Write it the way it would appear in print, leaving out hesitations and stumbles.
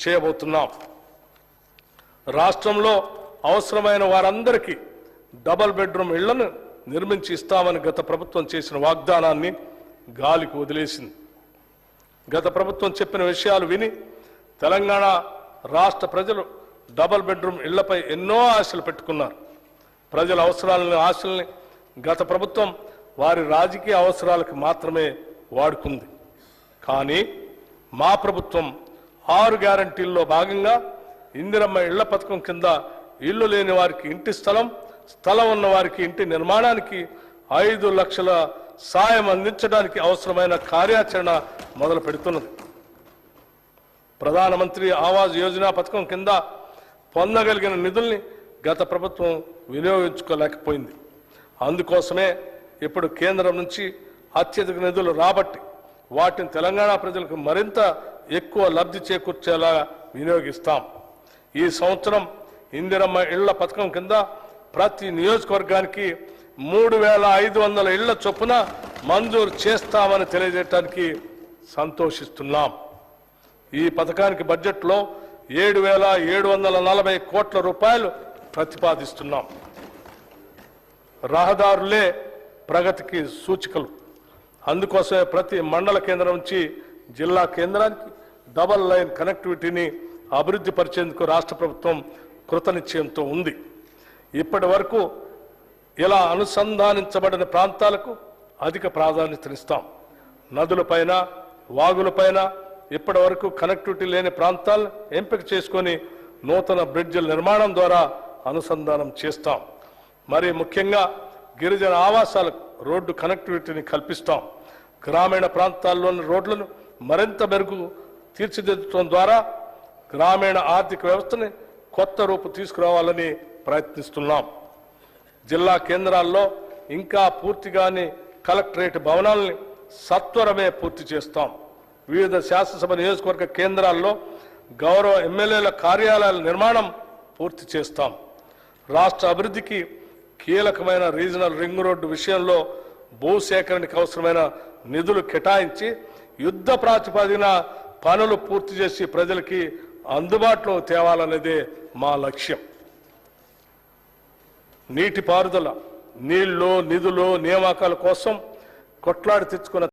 చేయబోతున్నాం. రాష్ట్రంలో అవసరమైన వారందరికీ డబుల్ బెడ్రూమ్ ఇళ్లను నిర్మించి ఇస్తామని గత ప్రభుత్వం చేసిన వాగ్దానాన్ని గాలికి వదిలేసింది. గత ప్రభుత్వం చెప్పిన విషయాలు విని తెలంగాణ రాష్ట్ర ప్రజలు డబుల్ బెడ్రూమ్ ఇళ్లపై ఎన్నో ఆశలు పెట్టుకున్నారు. ప్రజల అవసరాలని ఆశల్ని గత ప్రభుత్వం వారి రాజకీయ అవసరాలకు మాత్రమే వాడుకుంది. కానీ మా ప్రభుత్వం 6 గ్యారంటీల్లో భాగంగా ఇందిరమ్మ ఇళ్ల పథకం కింద ఇల్లు లేని వారికి ఇంటి స్థలం ఉన్న వారికి ఇంటి నిర్మాణానికి 5 లక్షల సాయం అందించడానికి అవసరమైన కార్యాచరణ మొదలు పెడుతున్నది. ప్రధానమంత్రి ఆవాస్ యోజన పథకం కింద పొందగలిగిన నిధుల్ని గత ప్రభుత్వం వినియోగించుకోలేకపోయింది. అందుకోసమే ఇప్పుడు కేంద్రం నుంచి అత్యధిక నిధులు రాబట్టి వాటిని తెలంగాణ ప్రజలకు మరింత ఎక్కువ లబ్ధి చేకూర్చేలా వినియోగిస్తాం. ఈ సంవత్సరం ఇందిరమ్మ ఇళ్ల పథకం కింద ప్రతి నియోజకవర్గానికి 3500 ఇళ్ల చొప్పున మంజూరు చేస్తామని తెలియజేయడానికి సంతోషిస్తున్నాం. ఈ పథకానికి బడ్జెట్లో 7,740 కోట్ల రూపాయలు ప్రతిపాదిస్తున్నాం. రహదారులే ప్రగతికి సూచికలు. అందుకోసమే ప్రతి మండల కేంద్రం నుంచి జిల్లా కేంద్రానికి డబల్ లైన్ కనెక్టివిటీని అభివృద్ధి పరిచేందుకు రాష్ట్ర ప్రభుత్వం కృతనిశ్చయంతో ఉంది. ఇప్పటి వరకు ఇలా అనుసంధానించబడిన ప్రాంతాలకు అధిక ప్రాధాన్యతనిస్తాం. నదులపైన వాగులపైన ఇప్పటి వరకు కనెక్టివిటీ లేని ప్రాంతాలను ఎంపిక చేసుకొని నూతన బ్రిడ్జిల నిర్మాణం ద్వారా అనుసంధానం చేస్తాం. మరి ముఖ్యంగా గిరిజన ఆవాసాలకు రోడ్డు కనెక్టివిటీని కల్పిస్తాం. గ్రామీణ ప్రాంతాల్లోని రోడ్లను మరింత మెరుగు తీర్చిదిద్దడం ద్వారా గ్రామీణ ఆర్థిక వ్యవస్థని కొత్త రూపు తీసుకురావాలని ప్రయత్నిస్తున్నాం. జిల్లా కేంద్రాల్లో ఇంకా పూర్తిగాని కలెక్టరేట్ భవనాలని సత్వరమే పూర్తి చేస్తాం. వివిధ శాసనసభ నియోజకవర్గ కేంద్రాల్లో గౌరవ ఎమ్మెల్యేల కార్యాలయాల నిర్మాణం పూర్తి చేస్తాం. రాష్ట్ర అభివృద్ధికి కీలకమైన రీజనల్ రింగ్ రోడ్డు విషయంలో భూసేకరణకు అవసరమైన నిధులు కేటాయించి యుద్ధ ప్రాతిపదికన పనులు పూర్తి చేసి ప్రజలకి అందుబాటులో తేవాలనేదే మా లక్ష్యం. నీటిపారుదల, నీళ్లు, నిధులు, నియామకాల కోసం కొట్లాడి తెచ్చుకున్న